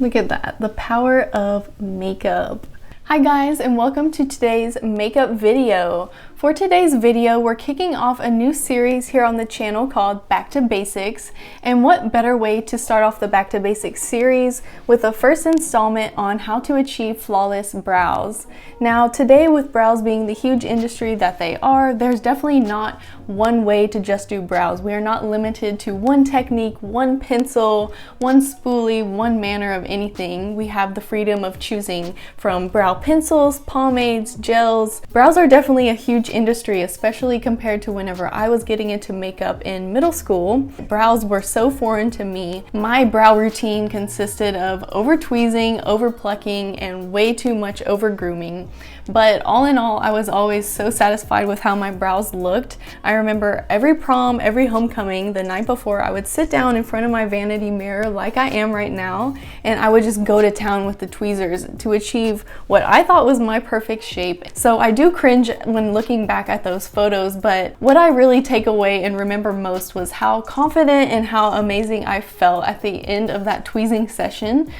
Look at that, the power of makeup. Hi guys, and welcome to today's makeup video. For today's video, we're kicking off a new series here on the channel called Back to Basics. And what better way to start off the Back to Basics series with the first installment on how to achieve flawless brows. Now today, with brows being the huge industry that they are, there's definitely not one way to just do brows. We are not limited to one technique, one pencil, one spoolie, one manner of anything. We have the freedom of choosing from brow pencils, pomades, gels. Brows are definitely a huge industry, especially compared to whenever I was getting into makeup in middle school. Brows were so foreign to me. My brow routine consisted of over tweezing, over plucking, and way too much over grooming. But all in all, I was always so satisfied with how my brows looked. I remember every prom, every homecoming, the night before, I would sit down in front of my vanity mirror like I am right now, and I would just go to town with the tweezers to achieve what I thought was my perfect shape. So I do cringe when looking back at those photos, but what I really take away and remember most was how confident and how amazing I felt at the end of that tweezing session.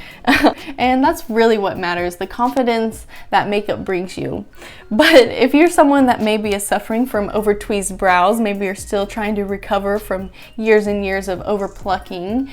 And that's really what matters, the confidence that makeup brings you. But if you're someone that maybe is suffering from over tweezed brows, maybe you're still trying to recover from years and years of over plucking,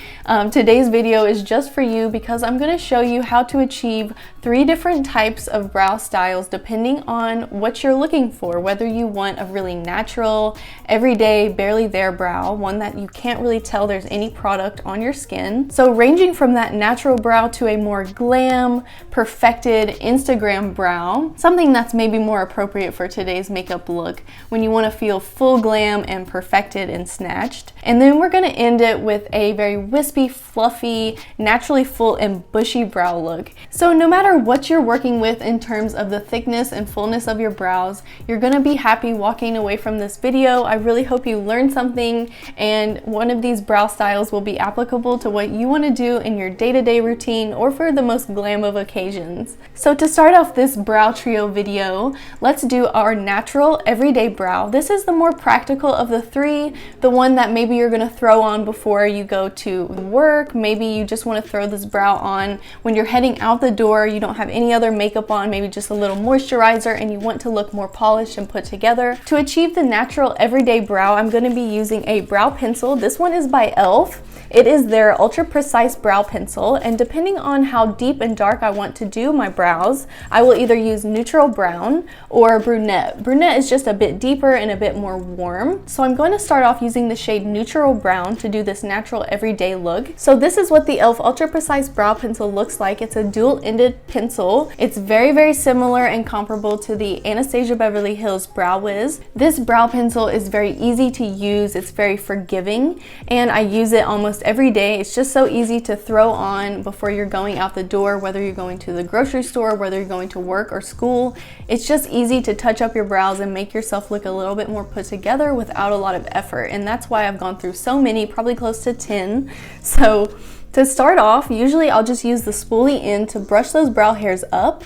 today's video is just for you because I'm going to show you how to achieve 3 different types of brow styles depending on what you're looking for, whether you want a really natural, everyday, barely there brow, one that you can't really tell there's any product on your skin. So ranging from that natural brow to a more glam, perfected Instagram brow, something that's maybe more appropriate for today's makeup look when you want to feel full glam and perfected and snatched. And then we're going to end it with a very wispy, fluffy, naturally full and bushy brow look. So no matter what you're working with in terms of the thickness and fullness of your brows, you're going to be happy walking away from this video. I really hope you learned something, and one of these brow styles will be applicable to what you want to do in your day-to-day routine or for the most glam of occasions. So to start off this brow trio video, let's do our natural everyday brow. This is the more practical of the 3, the one that maybe you're going to throw on before you go to work. Maybe you just want to throw this brow on when you're heading out the door, you don't have any other makeup on, maybe just a little moisturizer, and you want to look more polished and put together. To achieve the natural everyday brow, I'm going to be using a brow pencil. This one is by e.l.f. It is their ultra precise brow pencil, and depending on how deep and dark I want to do my brows, I will either use neutral brown or brunette. Brunette is just a bit deeper and a bit more warm. So I'm going to start off using the shade neutral brown to do this natural everyday look. So this is what the e.l.f. ultra precise brow pencil looks like. It's a dual-ended pencil. It's very, very similar and comparable to the Anastasia Beverly Hills Brow Wiz. This brow pencil is very easy to use. It's very forgiving, and I use it almost every day. It's just so easy to throw on before you're going out the door, whether you're going to the grocery store, whether you're going to work or school. It's just easy to touch up your brows and make yourself look a little bit more put together without a lot of effort. And that's why I've gone through so many, probably close to 10. So to start off, usually I'll just use the spoolie end to brush those brow hairs up.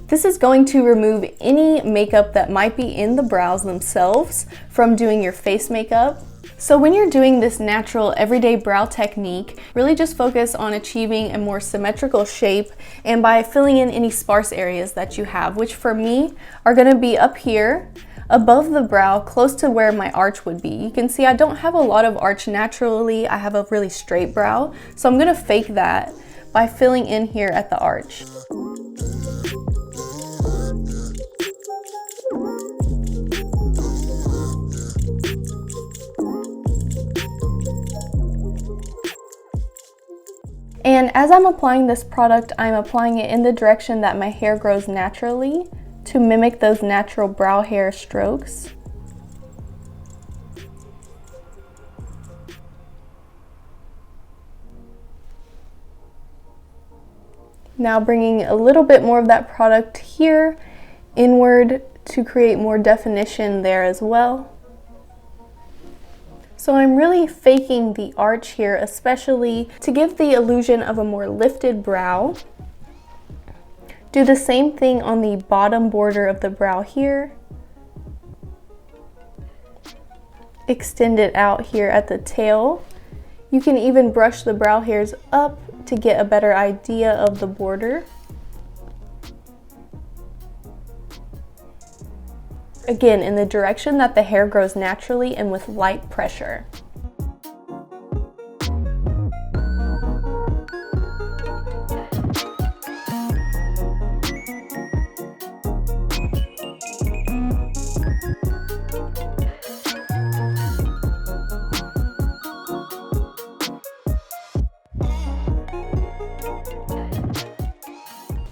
This is going to remove any makeup that might be in the brows themselves from doing your face makeup. So when you're doing this natural everyday brow technique, really just focus on achieving a more symmetrical shape and by filling in any sparse areas that you have, which for me are going to be up here above the brow, close to where my arch would be. You can see I don't have a lot of arch naturally. I have a really straight brow, so I'm going to fake that by filling in here at the arch. And as I'm applying this product, I'm applying it in the direction that my hair grows naturally to mimic those natural brow hair strokes. Now bringing a little bit more of that product here inward to create more definition there as well. So I'm really faking the arch here, especially to give the illusion of a more lifted brow. Do the same thing on the bottom border of the brow here. Extend it out here at the tail You can even brush the brow hairs up to get a better idea of the border. Again, in the direction that the hair grows naturally and with light pressure.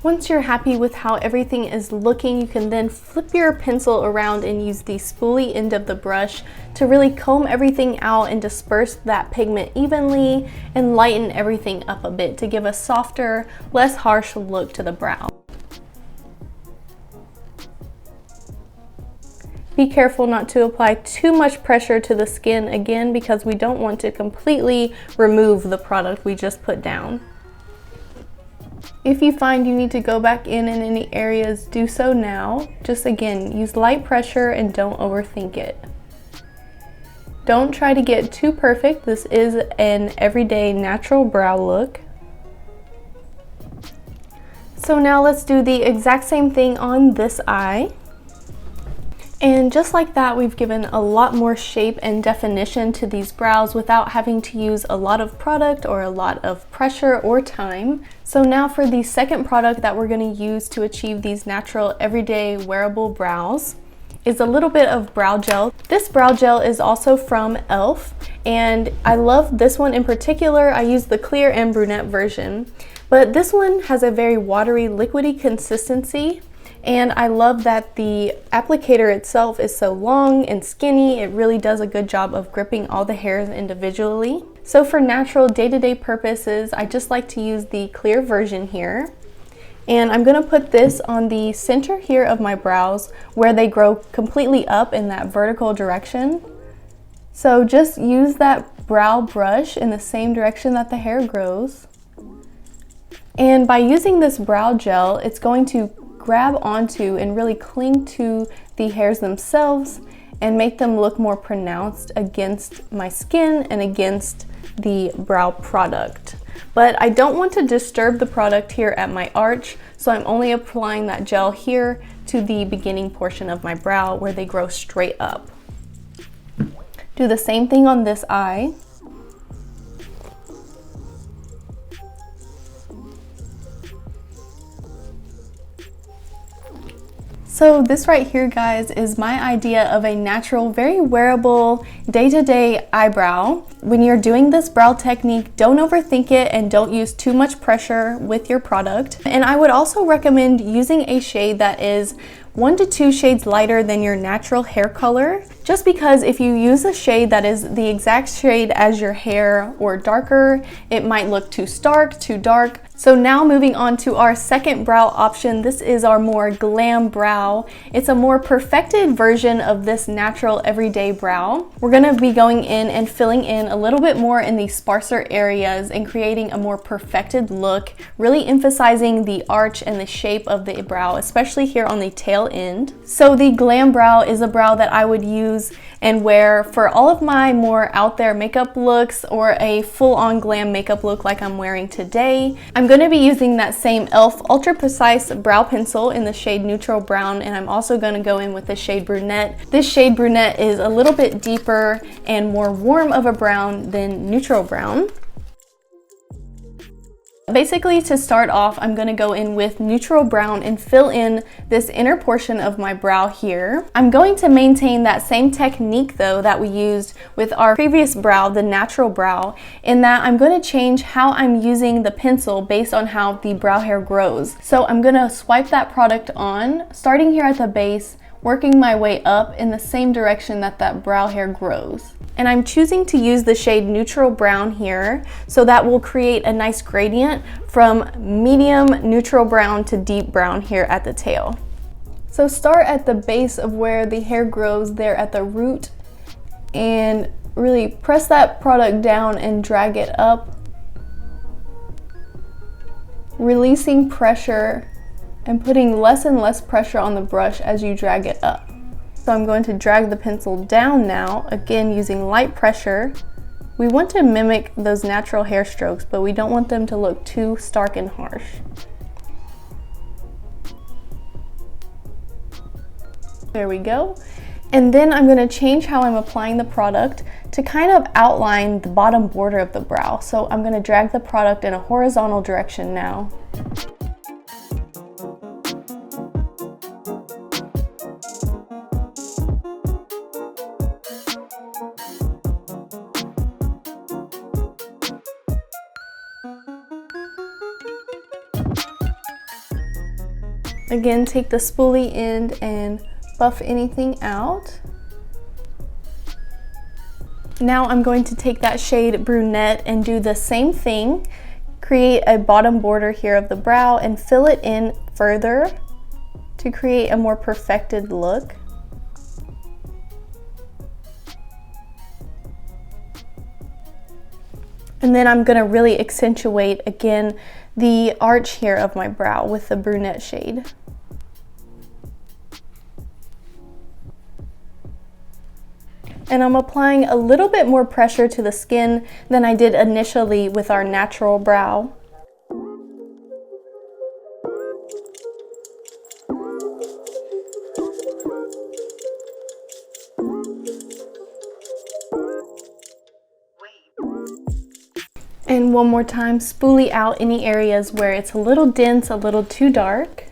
Once you're happy with how everything is looking, you can then flip your pencil around and use the spoolie end of the brush to really comb everything out and disperse that pigment evenly and lighten everything up a bit to give a softer, less harsh look to the brow. Be careful not to apply too much pressure to the skin again, because we don't want to completely remove the product we just put down. If you find you need to go back in any areas, do so now. Just again, use light pressure and don't overthink it. Don't try to get too perfect. This is an everyday natural brow look. So now let's do the exact same thing on this eye. And just like that, we've given a lot more shape and definition to these brows without having to use a lot of product or a lot of pressure or time. So now for the second product that we're going to use to achieve these natural, everyday, wearable brows is a little bit of brow gel. This brow gel is also from e.l.f. and I love this one in particular. I use the clear and brunette version, but this one has a very watery, liquidy consistency. And I love that the applicator itself is so long and skinny. It really does a good job of gripping all the hairs individually. So for natural day-to-day purposes, I just like to use the clear version here. And I'm gonna put this on the center here of my brows where they grow completely up in that vertical direction. So just use that brow brush in the same direction that the hair grows. And by using this brow gel, it's going to grab onto and really cling to the hairs themselves and make them look more pronounced against my skin and against the brow product. But I don't want to disturb the product here at my arch, so I'm only applying that gel here to the beginning portion of my brow where they grow straight up. Do the same thing on this eye. So this right here, guys, is my idea of a natural, very wearable, day-to-day eyebrow. When you're doing this brow technique, don't overthink it and don't use too much pressure with your product. And I would also recommend using a shade that is 1 to 2 shades lighter than your natural hair color, just because if you use a shade that is the exact shade as your hair or darker, it might look too stark, too dark. So now moving on to our second brow option, this is our more glam brow. It's a more perfected version of this natural everyday brow. We're gonna be going in and filling in a little bit more in the sparser areas and creating a more perfected look, really emphasizing the arch and the shape of the brow, especially here on the tail end. So the glam brow is a brow that I would use and wear for all of my more out there makeup looks or a full-on glam makeup look like I'm wearing today. I'm going to be using that same e.l.f. Ultra Precise brow pencil in the shade Neutral Brown, and I'm also going to go in with the shade Brunette. This shade Brunette is a little bit deeper and more warm of a brown than Neutral Brown. Basically, to start off, I'm going to go in with Neutral Brown and fill in this inner portion of my brow here. I'm going to maintain that same technique though that we used with our previous brow, the Natural Brow, in that I'm going to change how I'm using the pencil based on how the brow hair grows. So I'm going to swipe that product on, starting here at the base, working my way up in the same direction that that brow hair grows. And I'm choosing to use the shade Neutral Brown here, so that will create a nice gradient from medium neutral brown to deep brown here at the tail. So start at the base of where the hair grows there at the root and really press that product down and drag it up, releasing pressure and putting less and less pressure on the brush as you drag it up. So I'm going to drag the pencil down now, again using light pressure We want to mimic those natural hair strokes, but we don't want them to look too stark and harsh. There we go. And then I'm going to change how I'm applying the product to kind of outline the bottom border of the brow. So I'm going to drag the product in a horizontal direction now. Again, take the spoolie end and buff anything out. Now I'm going to take that shade Brunette and do the same thing. Create a bottom border here of the brow and fill it in further to create a more perfected look. And then I'm going to really accentuate again the arch here of my brow with the brunette shade. And I'm applying a little bit more pressure to the skin than I did initially with our natural brow. And one more time, spoolie out any areas where it's a little dense, a little too dark.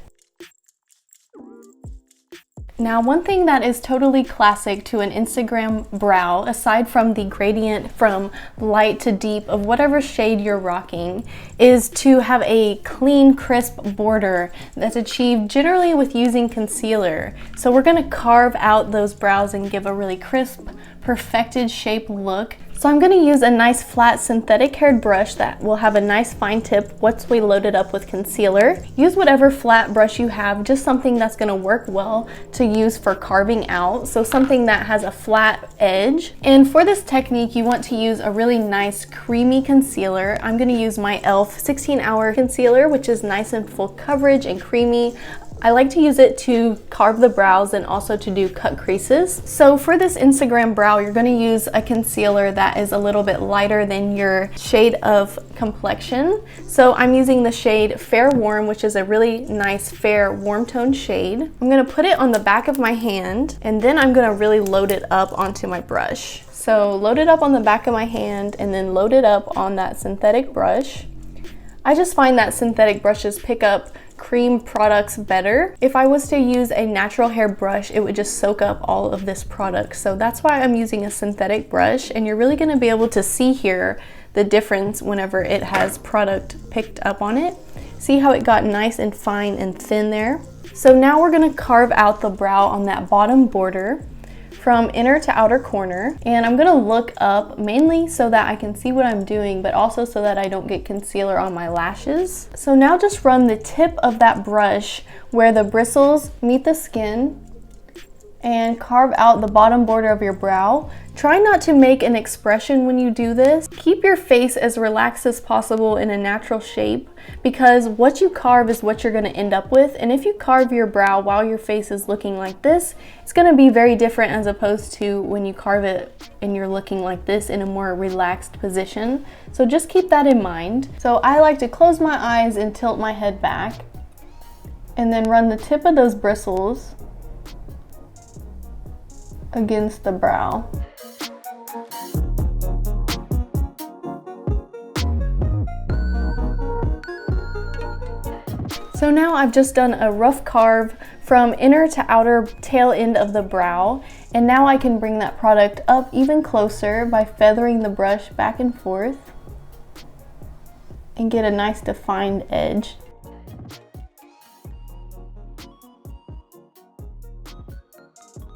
Now, one thing that is totally classic to an Instagram brow, aside from the gradient from light to deep of whatever shade you're rocking, is to have a clean, crisp border that's achieved generally with using concealer. So we're going to carve out those brows and give a really crisp, perfected shape look. So I'm going to use a nice flat synthetic haired brush that will have a nice fine tip once we load it up with concealer. Use whatever flat brush you have, just something that's going to work well to use for carving out. So something that has a flat edge. And for this technique, you want to use a really nice creamy concealer. I'm going to use my e.l.f. 16-hour concealer, which is nice and full coverage and creamy. I like to use it to carve the brows and also to do cut creases. So for this Instagram brow, you're going to use a concealer that is a little bit lighter than your shade of complexion. So I'm using the shade Fair Warm, which is a really nice fair warm tone shade. I'm going to put it on the back of my hand, and then I'm going to really load it up onto my brush. So load it up on the back of my hand and then load it up on that synthetic brush. I just find that synthetic brushes pick up cream products better. If I was to use a natural hair brush, it would just soak up all of this product. So that's why I'm using a synthetic brush, and you're really going to be able to see here the difference whenever it has product picked up on it. See how it got nice and fine and thin there? So now we're going to carve out the brow on that bottom border from inner to outer corner, and I'm gonna look up mainly so that I can see what I'm doing, but also so that I don't get concealer on my lashes. So now just run the tip of that brush where the bristles meet the skin and carve out the bottom border of your brow. Try not to make an expression when you do this. Keep your face as relaxed as possible in a natural shape, because what you carve is what you're going to end up with. And if you carve your brow while your face is looking like this, it's going to be very different as opposed to when you carve it and you're looking like this in a more relaxed position. So just keep that in mind. So I like to close my eyes and tilt my head back and then run the tip of those bristles against the brow. So now I've just done a rough carve from inner to outer tail end of the brow, and now I can bring that product up even closer by feathering the brush back and forth and get a nice defined edge.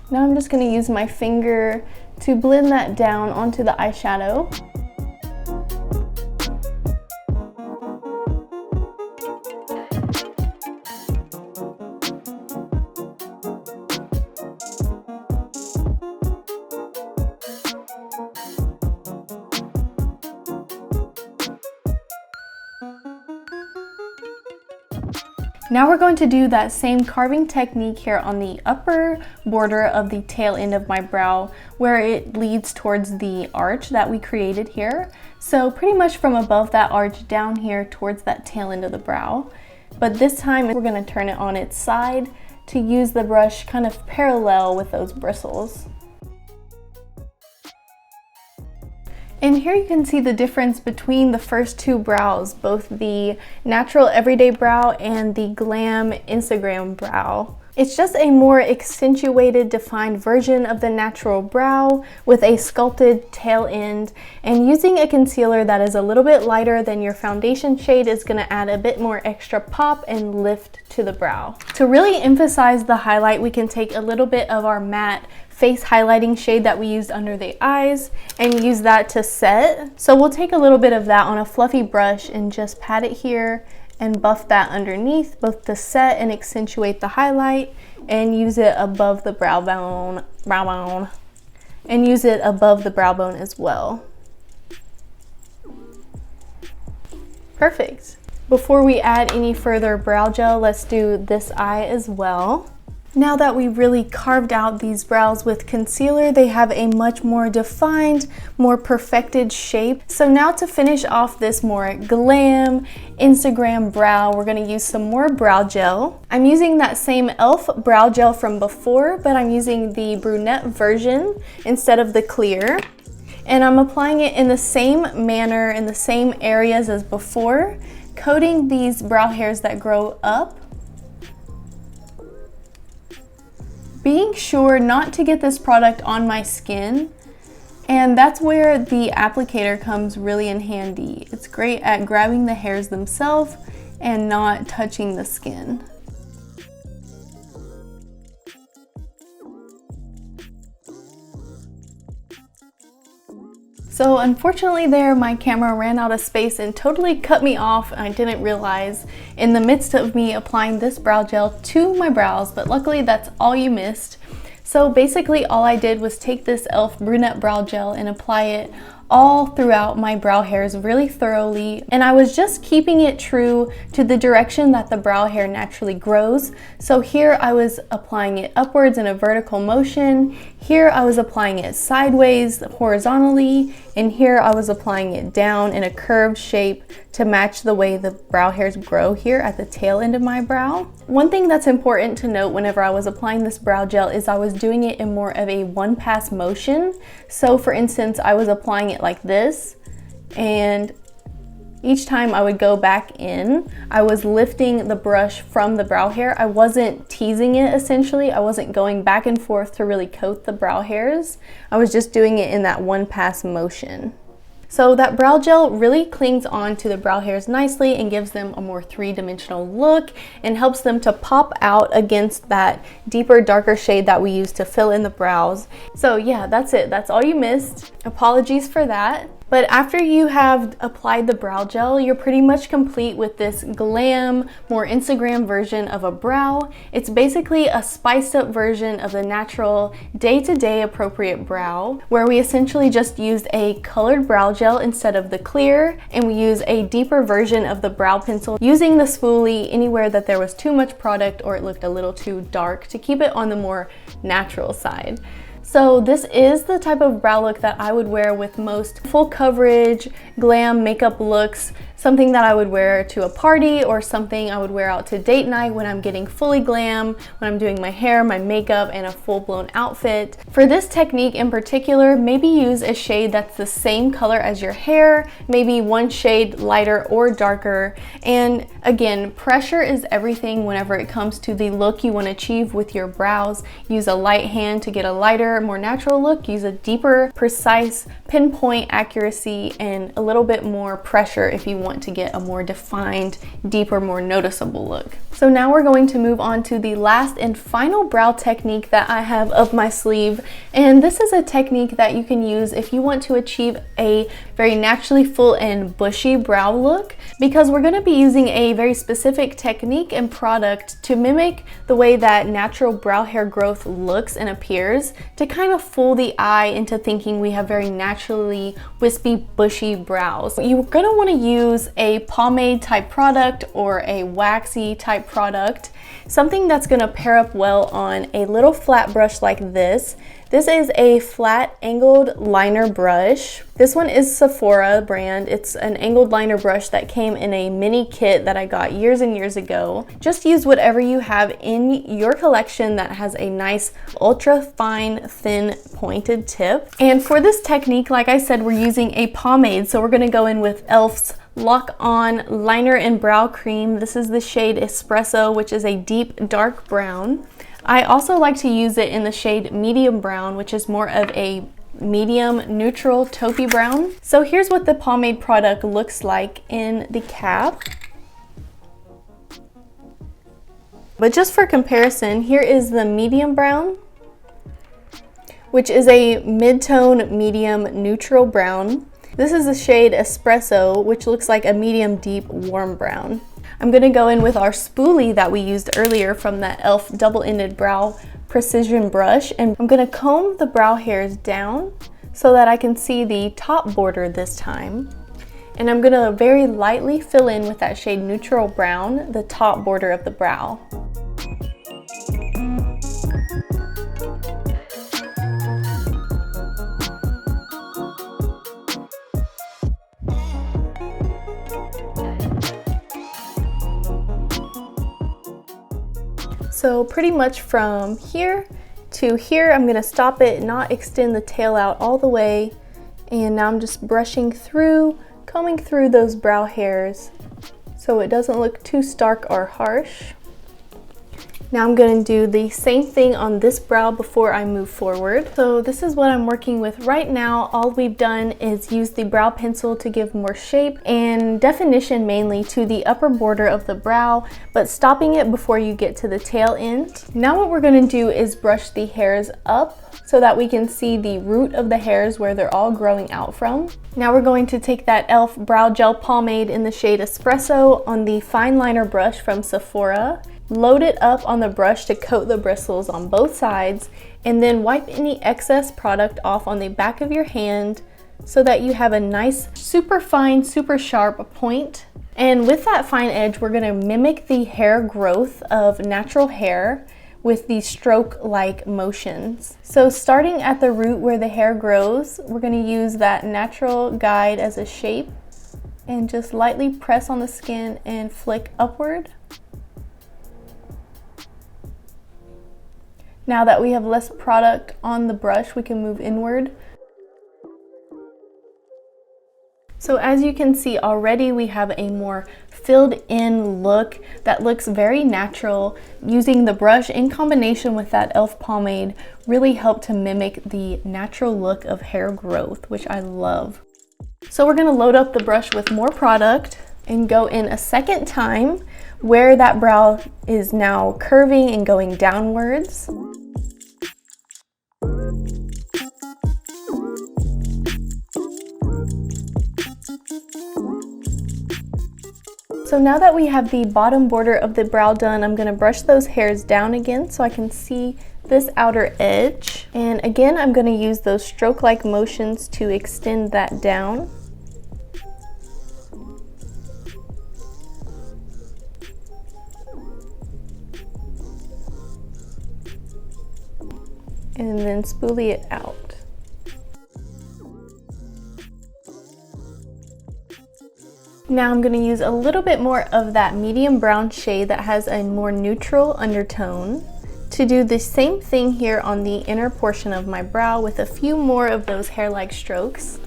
Now I'm just going to use my finger to blend that down onto the eyeshadow. Now we're going to do that same carving technique here on the upper border of the tail end of my brow where it leads towards the arch that we created here. So pretty much from above that arch down here towards that tail end of the brow. But this time we're going to turn it on its side to use the brush kind of parallel with those bristles. And here you can see the difference between the first two brows, both the natural everyday brow and the glam Instagram brow. It's just a more accentuated, defined version of the natural brow with a sculpted tail end, and using a concealer that is a little bit lighter than your foundation shade is going to add a bit more extra pop and lift to the brow. To really emphasize the highlight, we can take a little bit of our matte face highlighting shade that we used under the eyes and use that to set. So we'll take a little bit of that on a fluffy brush and just pat it here and buff that underneath, both to set and accentuate the highlight, and use it above the brow bone, and use it above the brow bone as well. Perfect. Before we add any further brow gel, let's do this eye as well. Now that we've really carved out these brows with concealer, they have a much more defined, more perfected shape. So now to finish off this more glam Instagram brow, we're going to use some more brow gel. I'm using that same e.l.f. brow gel from before, but I'm using the brunette version instead of the clear. And I'm applying it in the same manner, in the same areas as before, coating these brow hairs that grow up. Being sure not to get this product on my skin, and that's where the applicator comes really in handy. It's great at grabbing the hairs themselves and not touching the skin. So unfortunately there, my camera ran out of space and totally cut me off, and I didn't realize in the midst of me applying this brow gel to my brows, but luckily that's all you missed. So basically all I did was take this e.l.f. brunette brow gel and apply it all throughout my brow hairs really thoroughly, and I was just keeping it true to the direction that the brow hair naturally grows. So here I was applying it upwards in a vertical motion, here I was applying it sideways horizontally, and here I was applying it down in a curved shape to match the way the brow hairs grow here at the tail end of my brow. One thing that's important to note whenever I was applying this brow gel is I was doing it in more of a one-pass motion. So for instance, I was applying it like this, and each time I would go back in, I was lifting the brush from the brow hair. I wasn't teasing it essentially. I wasn't going back and forth to really coat the brow hairs. I was just doing it in that one-pass motion. So that brow gel really clings on to the brow hairs nicely and gives them a more three-dimensional look and helps them to pop out against that deeper, darker shade that we used to fill in the brows. So yeah, that's it. That's all you missed. Apologies for that. But after you have applied the brow gel, you're pretty much complete with this glam, more Instagram version of a brow. It's basically a spiced up version of the natural day-to-day appropriate brow, where we essentially just used a colored brow gel instead of the clear, and we use a deeper version of the brow pencil using the spoolie anywhere that there was too much product or it looked a little too dark to keep it on the more natural side. So this is the type of brow look that I would wear with most full coverage glam makeup looks, something that I would wear to a party or something I would wear out to date night when I'm getting fully glam, when I'm doing my hair, my makeup, and a full-blown outfit. For this technique in particular, maybe use a shade that's the same color as your hair, maybe one shade lighter or darker. And again, pressure is everything whenever it comes to the look you want to achieve with your brows. Use a light hand to get a lighter, more natural look. Use a deeper, precise, pinpoint accuracy, and a little bit more pressure if you want to get a more defined, deeper, more noticeable look. So now we're going to move on to the last and final brow technique that I have up my sleeve, and this is a technique that you can use if you want to achieve a very naturally full and bushy brow look, because we're going to be using a very specific technique and product to mimic the way that natural brow hair growth looks and appears, to kind of fool the eye into thinking we have very naturally wispy, bushy brows. You're gonna wanna use a pomade type product or a waxy type product, something that's gonna pair up well on a little flat brush like this. This is a flat angled liner brush. This one is Sephora brand. It's an angled liner brush that came in a mini kit that I got years and years ago. Just use whatever you have in your collection that has a nice ultra fine, thin, pointed tip. And for this technique, like I said, we're using a pomade. So we're gonna go in with e.l.f.'s Lock On Liner and Brow Cream. This is the shade Espresso, which is a deep dark brown. I also like to use it in the shade Medium Brown, which is more of a medium neutral taupey brown. So here's what the pomade product looks like in the cap. But just for comparison, here is the Medium Brown, which is a mid-tone medium neutral brown. This is the shade Espresso, which looks like a medium deep warm brown. I'm gonna go in with our spoolie that we used earlier from that e.l.f. double-ended brow precision brush, and I'm gonna comb the brow hairs down so that I can see the top border this time. And I'm gonna very lightly fill in with that shade Neutral Brown, the top border of the brow. So pretty much from here to here, I'm gonna stop it, not extend the tail out all the way. And now I'm just brushing through, combing through those brow hairs so it doesn't look too stark or harsh. Now I'm going to do the same thing on this brow before I move forward. So this is what I'm working with right now. All we've done is use the brow pencil to give more shape and definition mainly to the upper border of the brow, but stopping it before you get to the tail end. Now what we're going to do is brush the hairs up so that we can see the root of the hairs where they're all growing out from. Now we're going to take that e.l.f. Brow Gel Pomade in the shade Espresso on the fine liner brush from Sephora. Load it up on the brush to coat the bristles on both sides, and then wipe any excess product off on the back of your hand so that you have a nice, super fine, super sharp point. And with that fine edge, we're gonna mimic the hair growth of natural hair with these stroke-like motions. So starting at the root where the hair grows, we're gonna use that natural guide as a shape and just lightly press on the skin and flick upward. Now that we have less product on the brush, we can move inward. So as you can see already, we have a more filled in look that looks very natural. Using the brush in combination with that e.l.f. pomade really helped to mimic the natural look of hair growth, which I love. So we're gonna load up the brush with more product and go in a second time where that brow is now curving and going downwards. So now that we have the bottom border of the brow done, I'm going to brush those hairs down again so I can see this outer edge. And again, I'm going to use those stroke-like motions to extend that down. And then spoolie it out. Now I'm going to use a little bit more of that medium brown shade that has a more neutral undertone to do the same thing here on the inner portion of my brow with a few more of those hair-like strokes.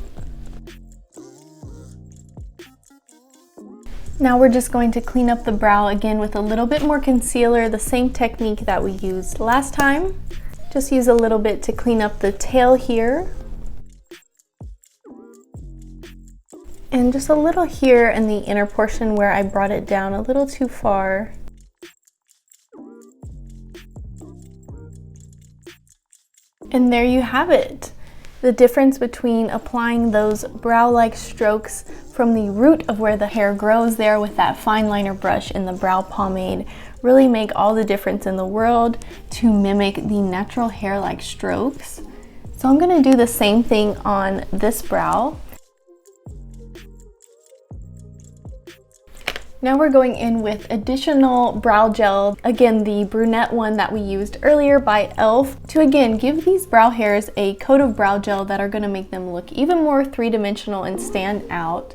Now we're just going to clean up the brow again with a little bit more concealer, the same technique that we used last time. Just use a little bit to clean up the tail here. And just a little here in the inner portion where I brought it down a little too far. And there you have it. The difference between applying those brow-like strokes from the root of where the hair grows there with that fine liner brush and the brow pomade really make all the difference in the world to mimic the natural hair-like strokes. So I'm gonna do the same thing on this brow. Now we're going in with additional brow gel, again the brunette one that we used earlier by e.l.f. to again give these brow hairs a coat of brow gel that are going to make them look even more three-dimensional and stand out.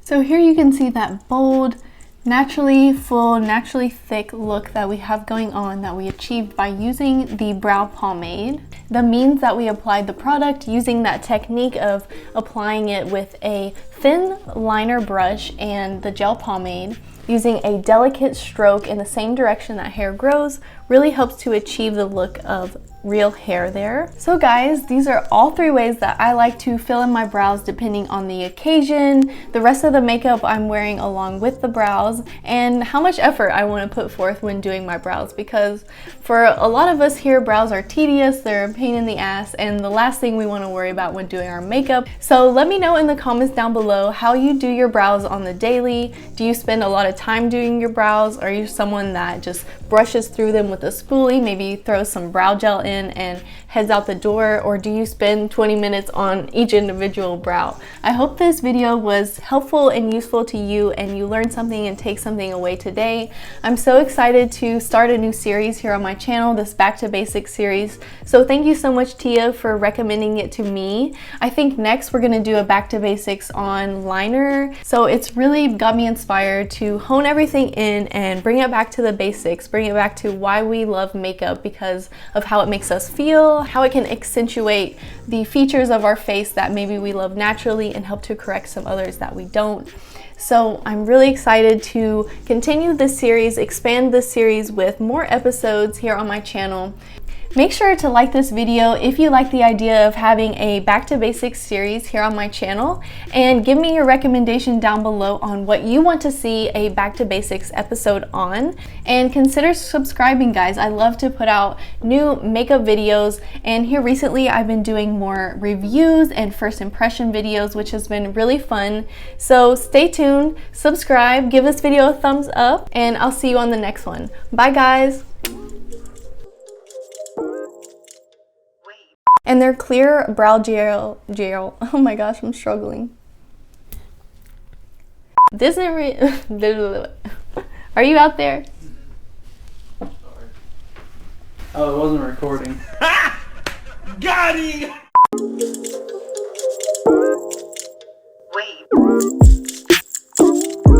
So here you can see that bold, naturally full, naturally thick look that we have going on that we achieved by using the brow pomade. That means that we applied the product using that technique of applying it with a thin liner brush and the gel pomade, using a delicate stroke in the same direction that hair grows, really helps to achieve the look of real hair there. So guys, these are all 3 ways that I like to fill in my brows depending on the occasion, the rest of the makeup I'm wearing along with the brows, and how much effort I want to put forth when doing my brows, because for a lot of us here, brows are tedious, they're a pain in the ass, and the last thing we want to worry about when doing our makeup. So let me know in the comments down below how you do your brows on the daily. Do you spend a lot of time doing your brows? Are you someone that just brushes through them with a spoolie, maybe throws some brow gel in and heads out the door, or do you spend 20 minutes on each individual brow? I hope this video was helpful and useful to you and you learned something and take something away today. I'm so excited to start a new series here on my channel, this Back to Basics series. So thank you so much, Tia, for recommending it to me. I think next we're gonna do a Back to Basics on liner. So it's really got me inspired to hone everything in and bring it back to the basics, bring it back to why we love makeup, because of how it makes us feel, how it can accentuate the features of our face that maybe we love naturally and help to correct some others that we don't. So I'm really excited to continue this series, expand this series with more episodes here on my channel. Make sure to like this video if you like the idea of having a Back to Basics series here on my channel, and give me your recommendation down below on what you want to see a Back to Basics episode on. And consider subscribing, guys. I love to put out new makeup videos, and here recently I've been doing more reviews and first impression videos, which has been really fun. So stay tuned, subscribe, give this video a thumbs up, and I'll see you on the next one. Bye guys! And they're clear brow gel. Oh my gosh, I'm struggling. This isn't Are you out there? Sorry. Oh, it wasn't recording. Got him!